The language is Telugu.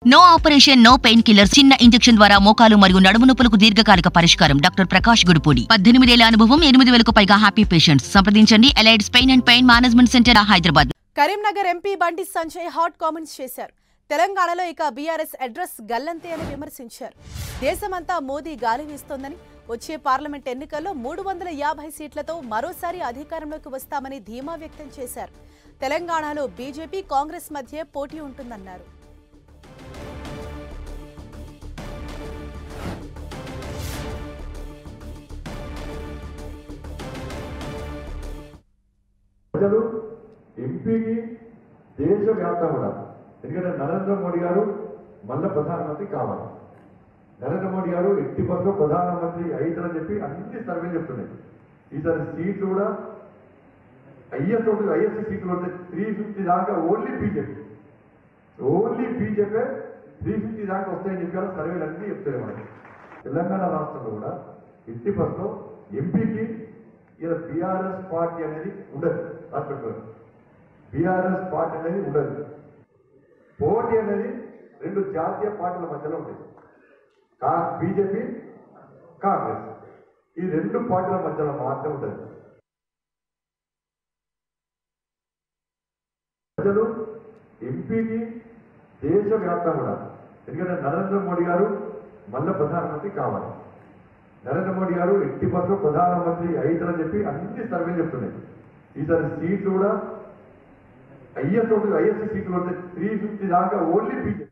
No operation no painkiller చిన్న ఇంజెక్షన్ ద్వారా మోకాలు మరియు నడుము నొప్పులకు దీర్ఘకాలిక పరిష్కారం. డాక్టర్ ప్రకాష్ గుడిపూడి 18 ఏళ్ల అనుభవం 8,000కు పైగా హ్యాపీ పేషెంట్స్. సంప్రదించండి Allied's pain and pain management centre Hyderabad. Karimnagar MP Bandi Sanjay hot comments చేశారు. తెలంగాణలో ఇక బీఆర్ఎస్ అడ్రస్ గల్లంతే అని విమర్శించారు. దేశమంతా మోదీ గాలి వీస్తోందని, వచ్చే పార్లమెంట్ ఎన్నికల్లో 350 సీట్లతో మరోసారి అధికారంలోకి వస్తామని ధీమా వ్యక్తం చేశారు. తెలంగాణలో బీజేపీ కాంగ్రెస్ మధ్య పోటీ ఉంటుందన్నారు. ప్రజలు ఎంపీకి దేశవ్యాప్తంగా ఎందుకంటే నరేంద్ర మోడీ గారు మళ్ళీ ప్రధానమంత్రి కావాలి. నరేంద్ర మోడీ గారు ఎట్టి బస్సులో ప్రధానమంత్రి అవుతారని చెప్పి అన్ని సర్వేలు చెప్తున్నాయి. ఈసారి సీట్లు కూడా హైయెస్ట్ సీట్లు ఉంటే 350 దాకా ఓన్లీ బీజేపీ 350 దాకా వస్తాయని చెప్పారు సర్వేలు అన్నీ చెప్తాయి. మనకి తెలంగాణ రాష్ట్రంలో కూడా ఎట్టి బస్సులో ఎంపీకి ఇలా బీఆర్ఎస్ పార్టీ అనేది ఉండదు. రాష్ట్రంలో బీఆర్ఎస్ పార్టీ అనేది ఉండదు. పోటీ అనేది 2 జాతీయ పార్టీల మధ్యలో ఉంటుంది. బీజేపీ కాంగ్రెస్ ఈ 2 పార్టీల మధ్యలో మాత్రం ఉంటుంది. ప్రజలు ఎంపీకి దేశవ్యాప్తంగా ఎందుకంటే నరేంద్ర మోడీ గారు మళ్ళీ ప్రధానమంత్రి కావాలి. నరేంద్ర మోడీ గారు ఎట్టి బస్సులో ప్రధానమంత్రి అవుతారని చెప్పి అన్ని సర్వేలు చెప్తున్నాయి. ఈసారి సీట్లు కూడా హైయెస్ట్ సీట్లు ఉంటే 350 దాకా ఓన్లీ బీజేపీ